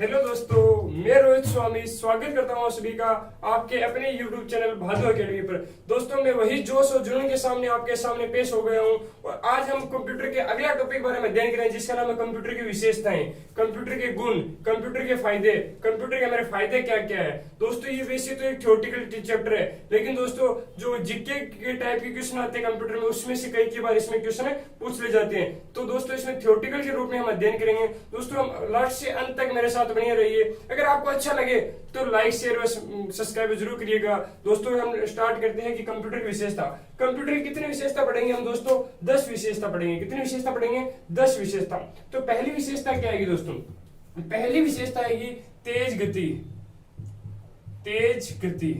Hello दोस्तों, मैं रोहित स्वामी स्वागत करता हूं सभी का आपके अपने YouTube चैनल भादु एकेडमी पर। दोस्तों, मैं वही जोश और जुनून के सामने आपके सामने पेश हो गया हूं और आज हम कंप्यूटर के अगला टॉपिक बारे में देख रहे हैं, जिसका नाम है कंप्यूटर की विशेषताएं, कंप्यूटर के गुण, कंप्यूटर के फायदे, कंप्यूटर के हमारे फायदे क्या क्या है। दोस्तों, ये वैसे तो एक थ्योरेटिकल चैप्टर है, लेकिन दोस्तों जो जीके के टाइप के क्वेश्चन आते हैं कंप्यूटर में, उसमें से कई बार इसमें क्वेश्चन पूछ ले जाते हैं। तो दोस्तों, इसमें थ्योरेटिकल के रूप में हम अध्ययन करेंगे। दोस्तों, हम लास्ट से अंत तक मेरे साथ बने रहिए। अगर आपको अच्छा लगे तो लाइक शेयर और सब्सक्राइब जरूर करिएगा। दोस्तों, हम स्टार्ट करते हैं कि कंप्यूटर की विशेषता। कंप्यूटर की कितनी विशेषता पढ़ेंगे हम दोस्तों? 10 विशेषता पढ़ेंगे। कितनी विशेषता पढ़ेंगे? 10 विशेषता। तो पहली विशेषता क्या आएगी दोस्तों? पहली विशेषता आएगी तेज गति। तेज गति,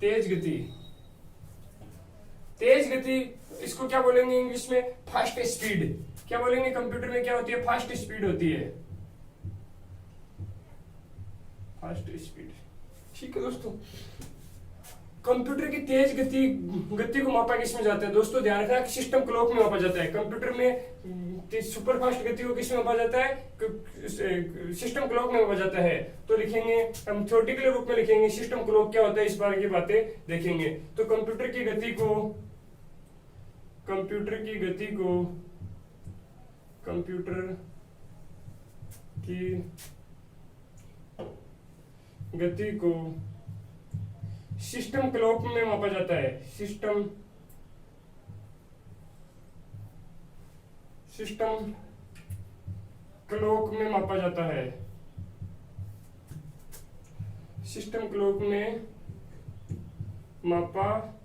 तेज गति, तेज गति, इसको क्या बोलेंगे इंग्लिश में? Fast speed. क्या बोलेंगे? कंप्यूटर में क्या होती है? फास्ट स्पीड होती है, फास्ट स्पीड। ठीक है दोस्तों, कंप्यूटर की तेज गति को मापा किसमें जाता है? दोस्तों ध्यान रखना, सिस्टम क्लॉक में मापा जाता है। कंप्यूटर में सुपर फास्ट गति को किसमें मापा जाता है? सिस्टम क्लॉक में मापा जाता है। तो लिखेंगे हम, थ्योरेटिकल रूप में लिखेंगे सिस्टम क्लॉक क्या होता है, इस बारे की बातें देखेंगे। तो कंप्यूटर की गति को कंप्यूटर की गति को सिस्टम क्लॉक में मापा जाता है। सिस्टम क्लॉक में मापा जाता है। सिस्टम क्लॉक में मापा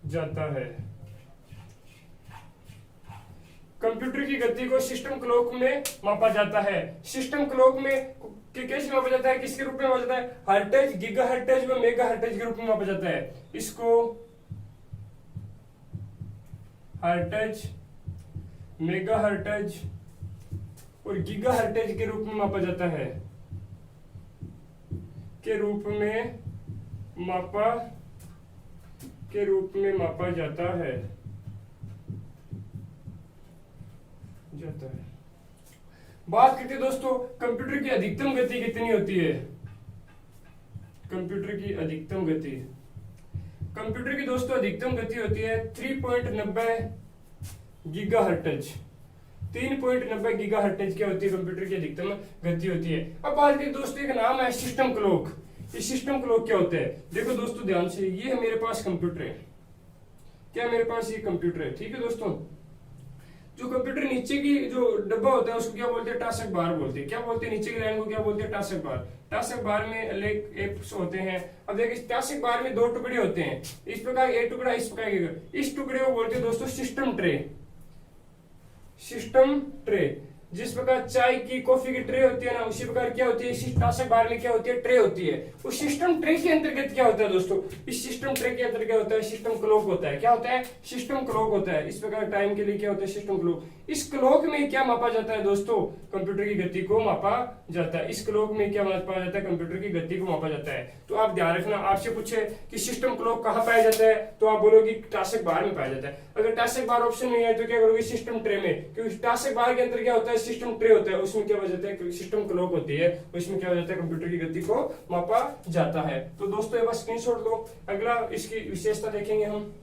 जाता है। कंप्यूटर की गति को सिस्टम क्लॉक में मापा जाता है। सिस्टम क्लॉक में कैसे मापा जाता है? किसके रूप में मापा जाता है? हर्ट्ज, गीगाहर्ट्ज व मेगाहर्ट्ज के रूप में मापा जाता है। इसको हर्ट्ज, मेगाहर्ट्ज और गीगाहर्ट्ज के रूप में मापा जाता है, के रूप में मापा जाता है। बात करते हैं दोस्तों, कंप्यूटर की अधिकतम गति कितनी होती है? कंप्यूटर की अधिकतम गति, कंप्यूटर की दोस्तों अधिकतम गति होती है 3.90 गीगाहर्ट्ज। 3.90 गीगाहर्ट्ज क्या होती है? कंप्यूटर की अधिकतम गति होती है। अब बात करें दोस्तों, एक नाम है सिस्टम क्लॉक। ये सिस्टम क्लॉक क्या होता है? देखो दोस्तों ध्यान से, ये है मेरे पास कंप्यूटर है। क्या मेरे पास ये कंप्यूटर है? ठीक है दोस्तों, जो कंप्यूटर नीचे की जो डब्बा होता है उसको क्या बोलते हैं? टास्क बार बोलते हैं। क्या बोलते हैं? नीचे की लाइन को क्या बोलते हैं? Task bar. टास्क बार में एप्स होते हैं। अब देखिए, टास्क बार में 2 टुकड़े होते हैं, इस प्रकार एक टुकड़ा, इस प्रकार इस टुकड़े को बोलते हैं दोस्तों सिस्टम ट्रे। सिस्टम ट्रे, जिस प्रकार चाय की कॉफी की ट्रे होती है ना, उसी प्रकार क्या होती है? टास्क बार में क्या होती है? ट्रे होती है। उस सिस्टम ट्रे के अंतर्गत क्या होता है दोस्तों? इस सिस्टम ट्रे के अंतर्गत क्या होता है? सिस्टम क्लॉक होता है। क्या होता है? सिस्टम क्लॉक होता है। इस प्रकार टाइम के लिए क्या होता है? System clock. इस क्लॉक में क्या मापा जाता है दोस्तों? कंप्यूटर की गति को मापा जाता है। इस क्लॉक में क्या मापा जाता है? कंप्यूटर की गति को मापा जाता है। तो आप ध्यान रखना, आपसे पूछे कि सिस्टम क्लॉक कहाँ पाया जाता है, तो आप बोलोगे टास्क बार में पाया जाता है। अगर टास्क बार ऑप्शन नहीं है तो क्या करोगे? सिस्टम ट्रे में, क्योंकि टास्क बार के अंदर क्या होता है? सिस्टम ट्रे होता है, उसमें क्या हो जाता है? सिस्टम क्लॉक होती है, उसमें क्या हो जाता है? कंप्यूटर की गति को मापा जाता है। तो दोस्तों, ये बस स्क्रीनशॉट लो। अगला इसकी विशेषता देखेंगे हम।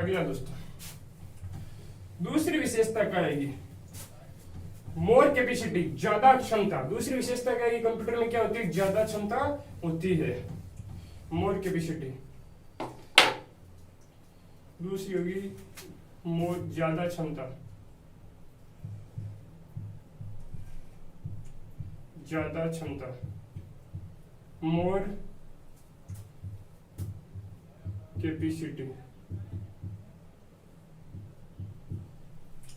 अगला दोस्तों, दूसरी विशेषता क्या आएगी? मोर कैपेसिटी, ज्यादा क्षमता। दूसरी विशेषता क्या है? कंप्यूटर में क्या होती है? ज्यादा क्षमता होती है, मोर कैपेसिटी। दूसरी होगी मोर, ज्यादा क्षमता, ज्यादा क्षमता, मोर कैपेसिटी,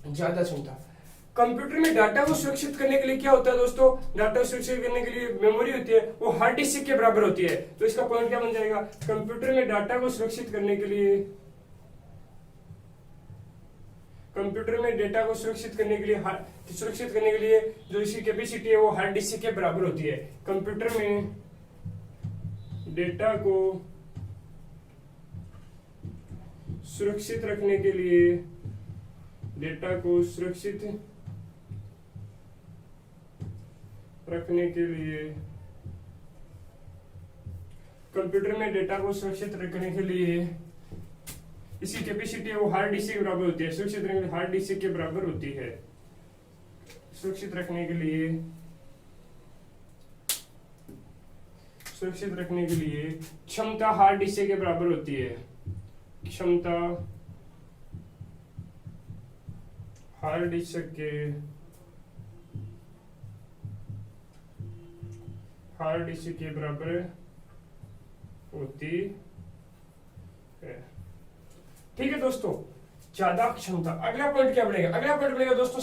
ज्यादा क्षमता। कंप्यूटर में डाटा को सुरक्षित करने के लिए क्या होता है दोस्तों? डाटा सुरक्षित करने के लिए मेमोरी होती है, वो हार्ड डिस्क के बराबर होती है। तो इसका पॉइंट क्या बन जाएगा? कंप्यूटर में डाटा को सुरक्षित करने के लिए कंप्यूटर में डेटा को सुरक्षित करने के लिए जो इसकी कैपेसिटी है वो हार्ड डिस्क के बराबर होती है। कंप्यूटर में डेटा को सुरक्षित रखने के लिए कंप्यूटर में डेटा को सुरक्षित रखने के लिए इसकी कैपेसिटी है वो हार्ड डिस्क के बराबर होती है। सुरक्षित रखने के लिए हार्ड डिस्क के बराबर होती है। सुरक्षित रखने के लिए क्षमता हार्ड डिस्क के बराबर होती है। क्षमता हार्ड डिस्क के बराबर होती है। ठीक है दोस्तों, ज्यादा क्षमता। अगला पॉइंट क्या बनेगा? अगला पॉइंट बनेगा दोस्तों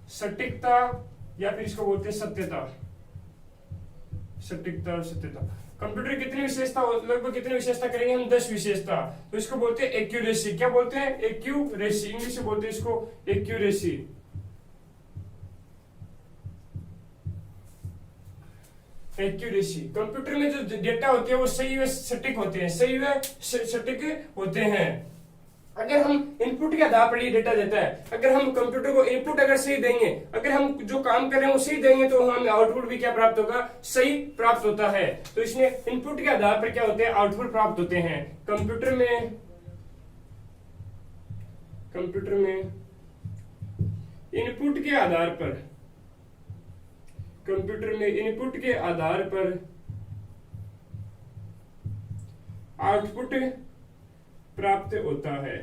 सटीकता या फिर इसको बोलते हैं सत्यता। सटीकता और सत्यता। कंप्यूटर कितनी विशेषता, लगभग कितनी विशेषता करेंगे हम? 10 विशेषता। तो इसको बोलते हैं एक्यूरेसी। क्या बोलते हैं? एक्यूरेसी। इंग्लिश में बोलते हैं इसको एक्यूरेसी। एक्यूरेसी। कंप्यूटर में जो डेटा होते हैं वो सही व सटीक होते हैं। अगर हम इनपुट के आधार पर ये डेटा देता है, अगर हम कंप्यूटर को इनपुट अगर सही देंगे, अगर हम जो काम कर रहे हैं वो सही देंगे तो हमें आउटपुट भी क्या प्राप्त होगा? सही प्राप्त होता है। तो इसमें इनपुट के आधार पर क्या होते हैं? आउटपुट प्राप्त होते हैं। कंप्यूटर में इनपुट के आधार पर आउटपुट प्राप्त होता है।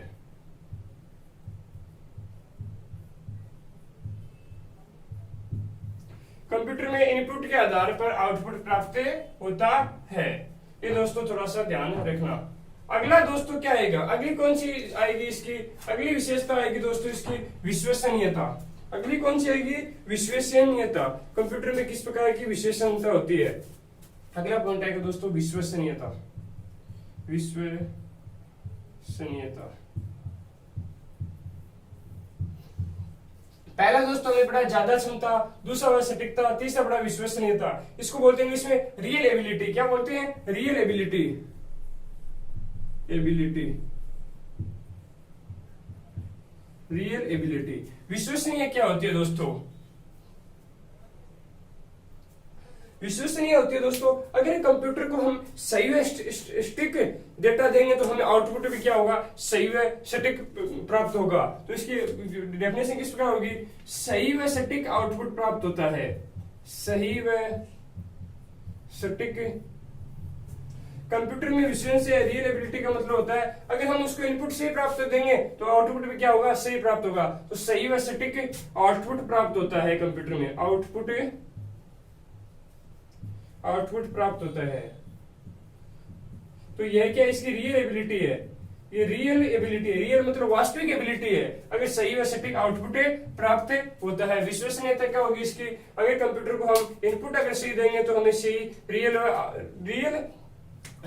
कंप्यूटर में इनपुट के आधार पर आउटपुट प्राप्त होता है। ये दोस्तों थोड़ा सा ध्यान रखना। अगला दोस्तों क्या आएगा? अगली कौन सी आएगी? इसकी अगली विशेषता आएगी दोस्तों इसकी विश्वसनीयता। अगली कौन सी आएगी? विश्वसनीयता। कंप्यूटर में किस प्रकार की विश्वसनीयता होती है? अगला पॉइंट आएगा दोस्तों विश्वसनीयता। पहला दोस्तों हमें पढ़ा ज्यादा क्षमता, दूसरा बड़ा सटीकता, तीसरा बड़ा विश्वसनीयता। इसको बोलते हैं इंग्लिश में रियल एबिलिटी। क्या बोलते हैं? Real ability. Real ability. विश्वसनीय क्या होती है दोस्तों? विश्वसनीय होती है दोस्तों अगर कंप्यूटर को हम सही व सटीक डेटा देंगे तो हमें आउटपुट भी क्या होगा? सही व सटीक प्राप्त होगा। तो इसकी डेफिनेशन किस प्रकार होगी? सही व सटीक आउटपुट प्राप्त होता है। सही व सटीक। कंप्यूटर में विश्वसनीय रियल एबिलिटी का मतलब होता है अगर हम उसको इनपुट सही प्राप्त देंगे तो आउटपुट भी क्या होगा? सही प्राप्त होगा। तो सही व सटीक आउटपुट प्राप्त होता है कंप्यूटर में। आउटपुट प्राप्त होता है। तो यह क्या इसकी रियल एबिलिटी है? ये रियल एबिलिटी है। रियल मतलब वास्तविक एबिलिटी है। अगर सही व सटीक आउटपुट प्राप्त होता है। विश्वसनीयता क्या होगी इसकी? अगर कंप्यूटर को हम इनपुट अगर सही देंगे तो हमें सही रियल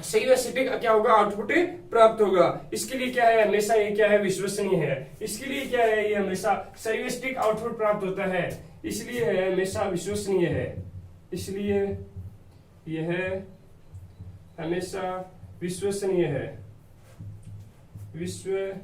सही व सटीक क्या होगा? आउटपुट प्राप्त होगा। इसके लिए क्या है? हमेशा ये क्या है? विश्वसनीय है। इसके लिए क्या है? ये हमेशा सही व सटीक आउटपुट प्राप्त होता है, इसलिए है हमेशा विश्वसनीय है। इसलिए यह हमेशा विश्वसनीय है। विश्वसनीय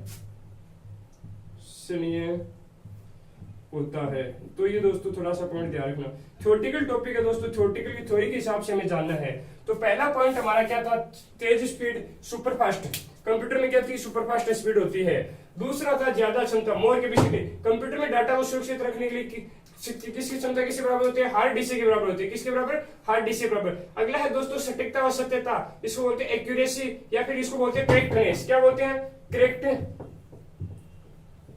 होता है। तो ये दोस्तों थोड़ा सा पॉइंट ध्यान रखना। थ्योरेटिकल टॉपिक है दोस्तों, थ्योरेटिकल की थ्योरी के हिसाब से हमें जानना है। तो पहला पॉइंट हमारा क्या था? तेज स्पीड, सुपर फास्ट। कंप्यूटर में क्या थी? सुपर फास्ट स्पीड होती है। दूसरा था ज्यादा क्षमता, मोर कैपेसिटी। कंप्यूटर में डाटा को सुरक्षित रखने के लिए किसकी क्षमता किसके बराबर होती है? हार्ड डिस्क के बराबर होती है। किसके बराबर? हार्ड डिस्क के बराबर। अगला है दोस्तों सटीकता और सत्यता। इसको बोलते हैं एक्यूरेसी या फिर इसको बोलते हैं करेक्टनेस। क्या बोलते हैं?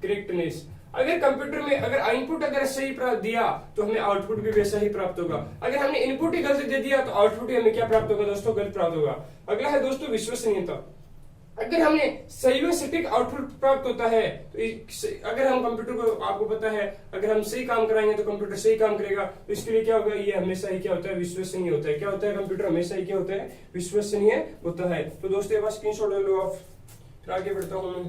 करेक्टनेस। अगर कंप्यूटर में अगर इनपुट अगर सही दिया तो हमें आउटपुट भी वैसा ही प्राप्त होगा। अगर हमने इनपुट ही गलत दे दिया तो आउटपुट ही हमें क्या प्राप्त होगा दोस्तों? गलत प्राप्त होगा। अगला है दोस्तों विश्वसनीयता। अगर हमने सही व सटीक आउटपुट प्राप्त होता है तो अगर हम कंप्यूटर को, आपको पता है अगर हम सही काम कराएंगे तो कंप्यूटर सही काम करेगा। तो इसके लिए क्या होगा? ये हमेशा ही क्या होता है? विश्वसनीय होता है। क्या होता है? कंप्यूटर हमेशा ही क्या होता है? विश्वसनीय होता है। तो दोस्तों ये बस स्क्रीनशॉट ले लो आप। फिर आगे बढ़ता हूं मैं।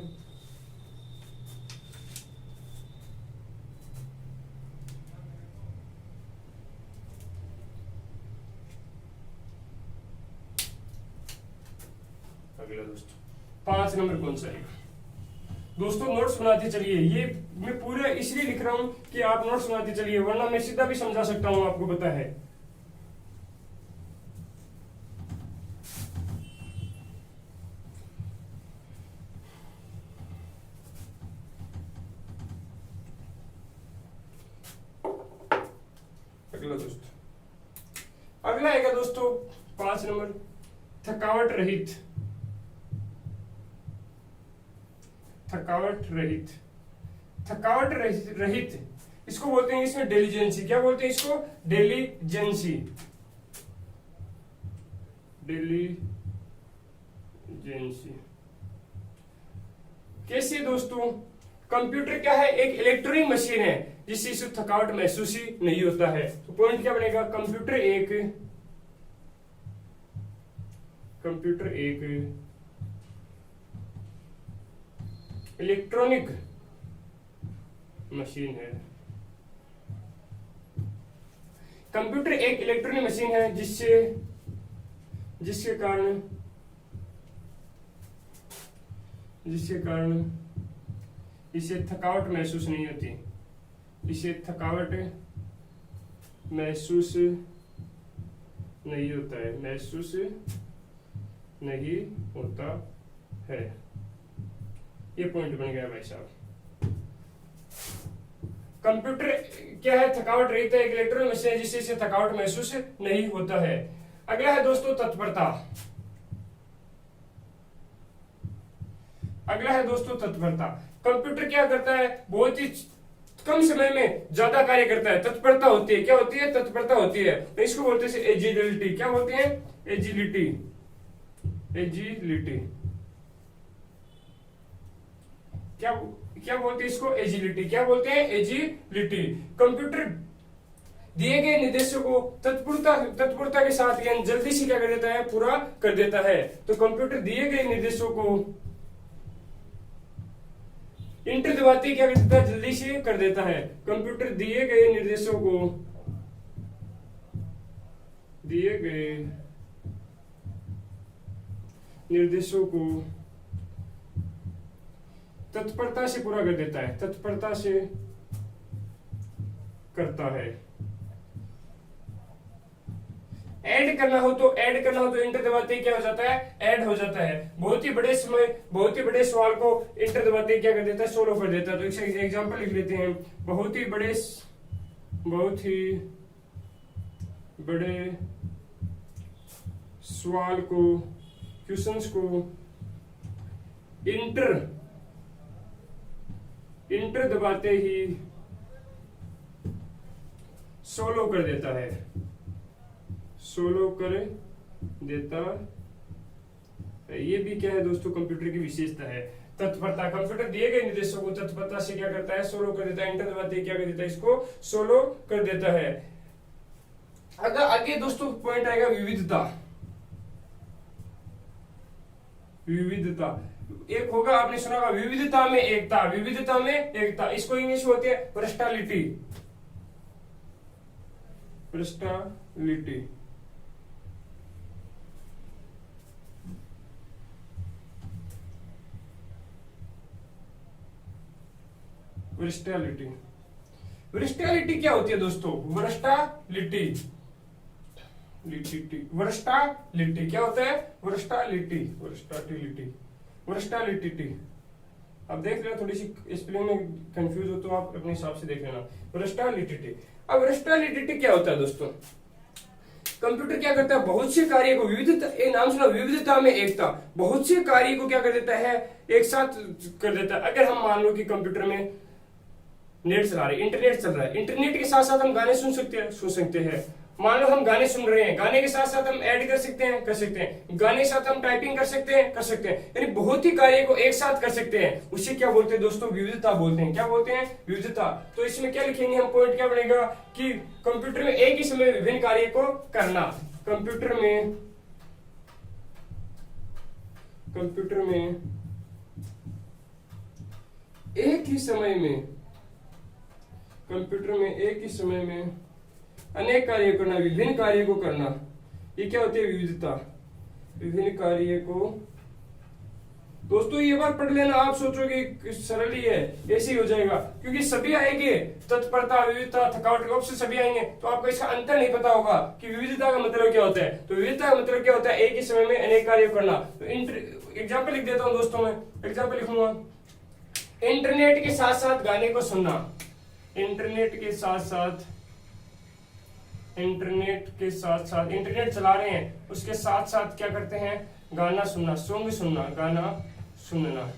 अगला दोस्तों 5 नंबर कौन सा है दोस्तों? नोट्स बनाते चलिए। ये मैं पूरा इसलिए लिख रहा हूं कि आप नोट्स बनाते चलिए, वरना मैं सीधा भी समझा सकता हूं, आपको पता है। अगला दोस्तों, अगला आएगा दोस्तों 5 नंबर, थकावट रहित। थकावट रहित, थकावट रहित इसको बोलते हैं इसमें डेलीजेंसी। क्या बोलते हैं इसको? डेलीजेंसी। डेलीजेंसी कैसे दोस्तों? कंप्यूटर क्या है? एक इलेक्ट्रॉनिक मशीन है जिससे इसे थकावट महसूस ही नहीं होता है। तो पॉइंट क्या बनेगा? कंप्यूटर एक इलेक्ट्रॉनिक मशीन है। कंप्यूटर एक इलेक्ट्रॉनिक मशीन है जिसके कारण इसे थकावट महसूस नहीं होती। इसे थकावट महसूस नहीं होता है, महसूस नहीं होता है। ये पॉइंट बन गया भाई साहब। कंप्यूटर क्या है? थकावट रहित है, एक इलेक्ट्रॉनिक मशीन है जिससे इसे थकावट महसूस नहीं होता है। अगला है दोस्तों तत्परता। अगला है दोस्तों तत्परता। कंप्यूटर क्या करता है? बहुत ही कम समय में ज्यादा कार्य करता है। तत्परता होती है। क्या होती है? तत्परता होती है। तो इसको बोलते हैं एजिलिटी। क्या बोलते हैं? एजिलिटी। एजिलिटी क्या बोलते हैं इसको? एजिलिटी। क्या बोलते हैं? एजिलिटी। कंप्यूटर दिए गए निर्देशों को तत्परता के साथ यानी जल्दी से क्या कर देता है? पूरा कर देता है। तो कंप्यूटर दिए गए निर्देशों को इंटर दबाते क्या कर देता है? जल्दी से कर देता है। कंप्यूटर दिए गए निर्देशों को तत्परता से पूरा कर देता है। तत्परता से करता है। ऐड करना हो तो इंटर दबाते क्या हो जाता है? ऐड हो जाता है। बहुत ही बड़े सवाल को इंटर दबाते क्या कर देता है? सोल्व कर देता है। तो एक एग्जांपल लिख लेते हैं। बहुत ही बड़े सवाल को, क्वेश्चंस को इंटर दबाते ही सोल्व कर देता है। सोल्व कर देता है। ये भी क्या है दोस्तों? कंप्यूटर की विशेषता है। तत्परता। कंप्यूटर दिए गए निर्देशों को तत्परता से क्या करता है? सोल्व कर देता है। इंटर दबाते ही क्या कर देता है? इसको सोल्व कर देता है। अगर आगे दोस्तों पॉइंट आएगा विविधता। विविधता एक होगा, आपने सुना होगा विविधता में एकता। विविधता में एकता, इसको इंग्लिश में होती है वर्सटैलिटी। वर्सटैलिटी। वर्सटैलिटी। वर्सटैलिटी क्या होती है दोस्तों? वर्सटैलिटी वर्सटैलिटी क्या होता है? वर्सटैलिटी। अब देख लेना, थोड़ी सी स्पेलिंग में कंफ्यूज हो तो आप अपने हिसाब से देख लेना। वर्सटैलिटी। अब वर्सटैलिटी क्या होता है दोस्तों? कंप्यूटर क्या करता है? बहुत से कार्य को विविधता, एक नाम सुना विविधता में एकता। बहुत से कार्य को क्या कर देता है? एक साथ कर देता है। अगर हम मान लो कि कंप्यूटर में नेट चला रहे, इंटरनेट चल रहा है, इंटरनेट के साथ साथ हम गाने सुन सकते हैं। मान लो हम गाने सुन रहे हैं, गाने के साथ साथ हम ऐड कर सकते हैं, गाने के साथ हम टाइपिंग कर सकते हैं, यानी बहुत ही कार्य को एक साथ कर सकते हैं। उसे क्या बोलते हैं दोस्तों? विविधता बोलते हैं। क्या बोलते हैं? विविधता। तो इसमें क्या लिखेंगे हम? पॉइंट क्या बनेगा कि कंप्यूटर में एक ही समय विभिन्न कार्य को करना। कंप्यूटर में एक ही समय में, कंप्यूटर में एक ही समय में अनेक कार्य करना, विभिन्न कार्य को करना, ये क्या होती है? विविधता। विभिन्न कार्य को, दोस्तों ये बात पढ़ लेना, आप सोचोगे सरल ही है, ऐसे ही हो जाएगा, क्योंकि सभी आएंगे, तत्परता, विविधता, थकावट, ऑप्शन सभी आएंगे, तो आपको इसका अंतर नहीं पता होगा कि विविधता का मतलब क्या होता है। तो विविधता का मतलब क्या होता है? एक ही समय में अनेक कार्य करना। तो एग्जाम्पल लिख देता हूं दोस्तों, मैं एग्जाम्पल लिखूंगा, इंटरनेट के साथ साथ गाने को सुनना, इंटरनेट के साथ साथ, इंटरनेट चला रहे हैं, उसके साथ साथ क्या करते हैं? गाना सुनना, सॉन्ग सुनना, गाना सुनना।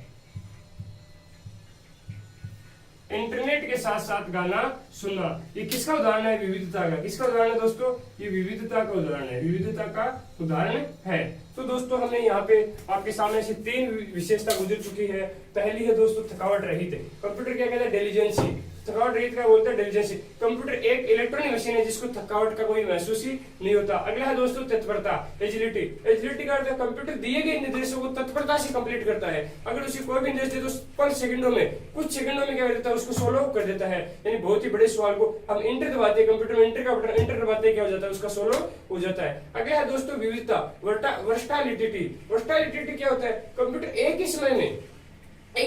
इंटरनेट के साथ साथ गाना सुनना, ये किसका उदाहरण है? विविधता का। किसका उदाहरण है दोस्तों? ये विविधता का उदाहरण है, विविधता का उदाहरण है। तो दोस्तों हमने यहाँ पे आपके सामने से 3 विशेषता गुजर चुकी है। पहली है दोस्तों थकावट रहित। कंप्यूटर क्या कहता है? डिलीजेंसी। थकावट रहित क्या बोलते हैं? डिलीजेंसी। कंप्यूटर एक इलेक्ट्रॉनिक मशीन है जिसको थकावट का कोई महसूस ही नहीं होता। अगला है दोस्तों तत्परता, एजिलिटी। एजिलिटी का अर्थ है कंप्यूटर दिए गए निर्देशों को तत्परता से कंप्लीट करता है। अगर उसे कोई भी निर्देश दे तो कुछ सेकंडों में क्या कर देता है? उसको सोल्व कर देता है। यानी बहुत ही बड़े सवाल को हम इंटर दबाते हैं, कंप्यूटर में इंटर का बटन इंटर दबाते क्या हो जाता है? उसका सोल्व हो जाता है। अगला है दोस्तों विविधता, वर्सटाइलिटी। वर्सटाइलिटी क्या होता है? कंप्यूटर एक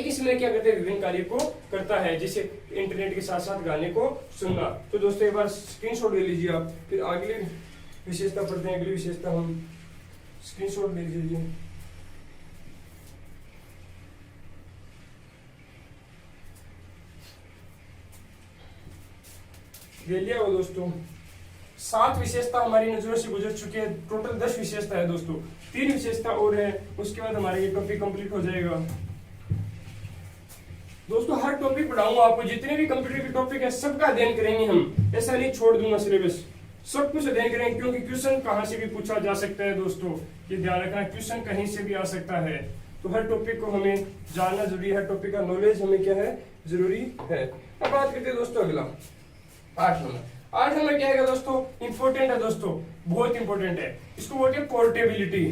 ही समय क्या करते हैं? विभिन्न कार्य को करता है, जैसे इंटरनेट के साथ साथ गाने को सुनना। तो दोस्तों एक बार स्क्रीनशॉट ले लीजिए आप, फिर अगली विशेषता पढ़ते हैं। अगली विशेषता हम स्क्रीनशॉट ले लीजिए। ले लिया वो दोस्तों। 7 विशेषता हमारी नजरों से गुजर चुकी है। टोटल 10 विशेषता है दोस्तों, 3 विशेषता और है, उसके बाद हमारा ये टॉपिक कंप्लीट हो जाएगा। दोस्तों हर टॉपिक पढ़ाऊंगा आपको, जितने भी कंप्यूटर के टॉपिक है सबका अध्ययन करेंगे हम, ऐसा नहीं छोड़ दूंगा सिलेबस, सब कुछ अध्ययन करेंगे, क्योंकि क्वेश्चन कहां से भी पूछा जा सकता है दोस्तों, ये ध्यान रखना, क्वेश्चन कहीं से भी आ सकता है। तो हर टॉपिक को हमें जानना जरूरी है, टॉपिक का नॉलेज हमें क्या है? जरूरी है। अब बात करते हैं दोस्तों अगला 8 नंबर। 8 नंबर क्या है दोस्तों? इंपॉर्टेंट है दोस्तों, बहुत इंपॉर्टेंट है। इसको बोलते हैं पोर्टेबिलिटी।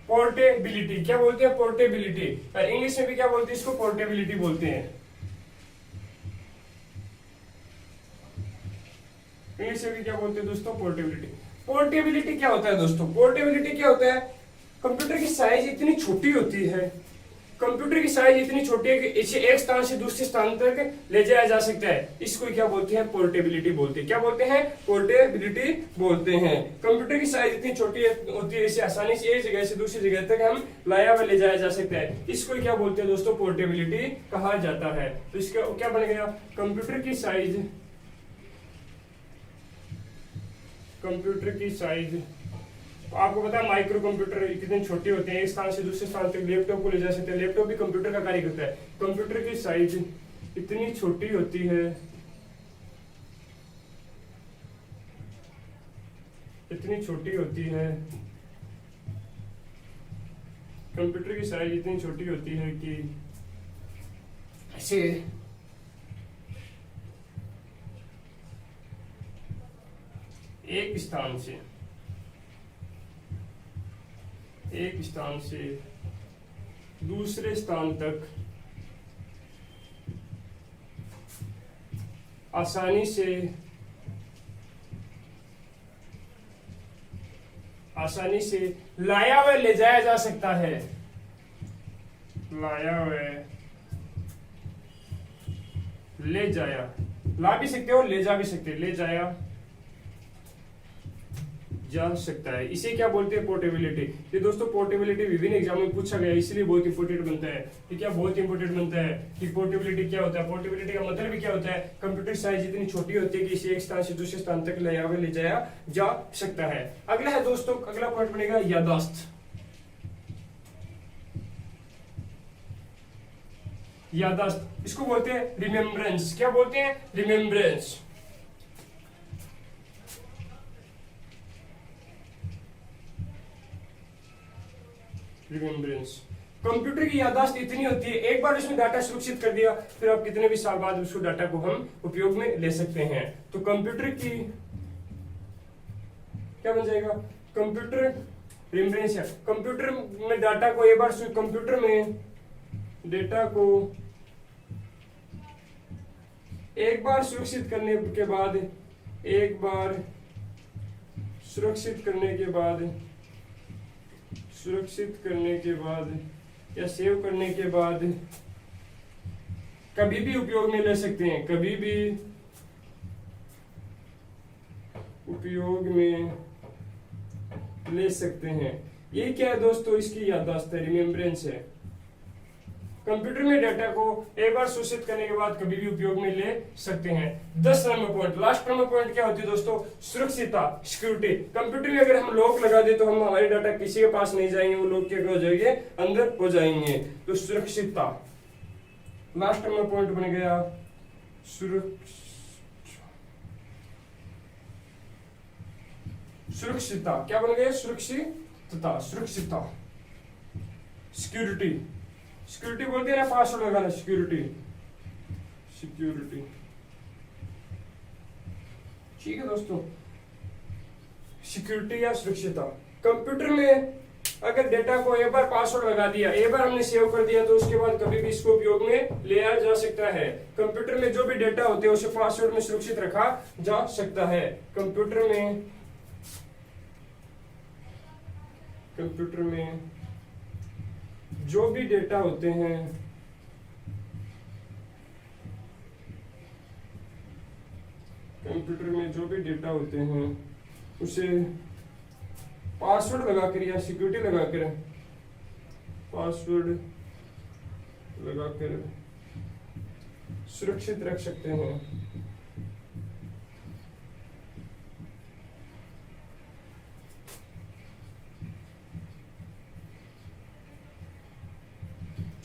पोर्टेबिलिटी क्या बोलते हैं? पोर्टेबिलिटी। इंग्लिश में भी क्या बोलते हैं? इसको पोर्टेबिलिटी बोलते हैं। इंग्लिश में भी क्या बोलते हैं दोस्तों? पोर्टेबिलिटी। पोर्टेबिलिटी क्या होता है दोस्तों? पोर्टेबिलिटी क्या होता है? कंप्यूटर की साइज इतनी छोटी होती है, कंप्यूटर की साइज इतनी छोटी है कि इसे एक स्थान से दूसरे स्थान तक ले जाया जा सकता है। इसको क्या बोलते हैं? पोर्टेबिलिटी बोलते हैं। क्या बोलते हैं? पोर्टेबिलिटी बोलते हैं। कंप्यूटर की साइज इतनी छोटी होती है, इसे आसानी से एक जगह से दूसरी जगह तक हम लाया व ले जाया जा सकता है। इसको क्या बोलते हैं दोस्तों? पोर्टेबिलिटी कहा जाता है। तो इसका क्या बन गया? कंप्यूटर की साइज आपको पता है माइक्रो कंप्यूटर कितने छोटे होते हैं, एक स्थान से दूसरे स्थान तक लैपटॉप को ले जा सकते हैं। लैपटॉप भी कंप्यूटर का कार्य करता है। कंप्यूटर की साइज इतनी छोटी होती है, कंप्यूटर की साइज इतनी छोटी होती है कि ऐसे एक स्थान से दूसरे स्थान तक आसानी से लाया व ले जाया जा सकता है। ला भी सकते हो, ले जा भी सकते, ले जाया जा सकता है। इसे क्या बोलते हैं? पोर्टेबिलिटी। ये दोस्तों पोर्टेबिलिटी विभिन्न एग्जाम में पूछा गया, इसलिए बहुत इंपोर्टेंट बनता है। कि क्या बहुत इंपोर्टेंट बनता है कि पोर्टेबिलिटी क्या होता है? पोर्टेबिलिटी का मतलब भी क्या होता है? कंप्यूटर साइज इतनी छोटी होती है कि इसे एक स्थान से दूसरे स्थान तक ले जाया जा सकता है। अगला है दोस्तों, अगला पॉइंट बनेगा याददाश्त। इसको बोलते हैं रिमेम्बरेंस। क्या बोलते हैं? रिमेम्बरेंस। कंप्यूटर की याददाश्त इतनी होती है, एक बार उसमें डाटा सुरक्षित कर दिया, फिर आप कितने भी साल बाद उसको डाटा को हम उपयोग में ले सकते हैं। तो कंप्यूटर की क्या बन जाएगा, कंप्यूटर रिमरेंस है। कंप्यूटर में डाटा को एक बार कंप्यूटर में डेटा को एक बार सुरक्षित करने के बाद, एक बार सुरक्षित करने के बाद या सेव करने के बाद कभी भी उपयोग में ले सकते हैं, कभी भी उपयोग में ले सकते हैं। ये क्या है दोस्तों, इसकी याददाश्त है, रिमेम्बरेंस है। कंप्यूटर में डाटा को एक बार सुरक्षित करने के बाद कभी भी उपयोग में ले सकते हैं। 10 number point, last number point क्या होती है दोस्तों, सुरक्षितता, सिक्योरिटी। कंप्यूटर में अगर हम लॉक लगा दे तो हम हमारे डाटा किसी के पास नहीं जाएंगे, वो लोग क्या हो जाएंगे, अंदर हो जाएंगे। तो सुरक्षितता लास्ट नंबर पॉइंट बन गया, सुरक्षितता क्या बन गया, सुरक्षितता, सिक्योरिटी, सिक्योरिटी बोलते हैं ना, पासवर्ड लगाना, सिक्योरिटी। ठीक है दोस्तों, सिक्योरिटी या सुरक्षितता। कंप्यूटर में अगर डेटा को एक बार पासवर्ड लगा दिया, एक बार हमने सेव कर दिया, तो उसके बाद कभी भी इसको उपयोग में लिया जा सकता है। कंप्यूटर में जो भी डेटा होते हैं उसे पासवर्ड में सुरक्षित रखा जा सकता है। कंप्यूटर में जो भी डेटा होते हैं उसे पासवर्ड लगाकर या सिक्योरिटी लगाकर सुरक्षित रख सकते हैं।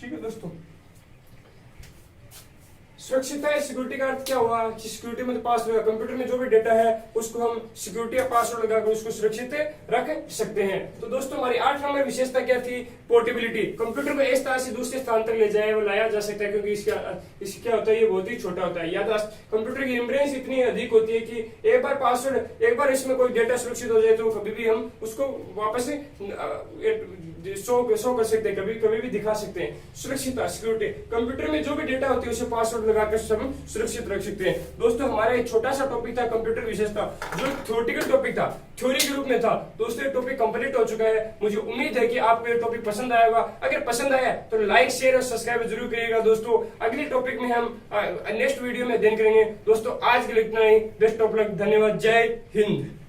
ठीक है दोस्तों, सुरक्षित है। सिक्योरिटी का अर्थ क्या हुआ, सिक्योरिटी मतलब पास लगा, कंप्यूटर में जो भी डेटा है उसको हम सिक्योरिटी या पासवर्ड लगाकर उसको सुरक्षित रख सकते हैं। तो दोस्तों हमारी 8 नंबर विशेषता क्या थी, पोर्टेबिलिटी। कंप्यूटर को इस तरह से दूसरे स्थान तक ले जाए वो लाया जा सकता है, क्योंकि इसका क्या होता है, ये बहुत ही छोटा होता है। याददाश्त, कंप्यूटर की मेमोरी इतनी अधिक होती है कि एक बार पासवर्ड, एक बार इसमें कोई डेटा सुरक्षित हो जाए तो कभी भी हम उसको वापस शो कर सकते हैं, कभी भी दिखा सकते हैं। सुरक्षितता, सिक्योरिटी, कंप्यूटर में जो भी डेटा होती है उसे पासवर्ड लगाकर हम सुरक्षित रख सकते हैं। दोस्तों हमारा एक छोटा सा टॉपिक था कंप्यूटर विशेषता, जो थ्योरेटिकल टॉपिक था, थ्योरी के रूप में था। दोस्तों ये टॉपिक कंप्लीट हो चुका है। मुझे उम्मीद है कि आपको ये टॉपिक पसंद आया होगा। अगर पसंद आया तो लाइक, शेयर और सब्सक्राइब जरूर करिएगा। दोस्तों अगले टॉपिक में हम नेक्स्ट वीडियो में अध्ययन करेंगे। दोस्तों आज के लिए इतना ही। बेस्ट ऑफ लक, धन्यवाद, जय हिंद।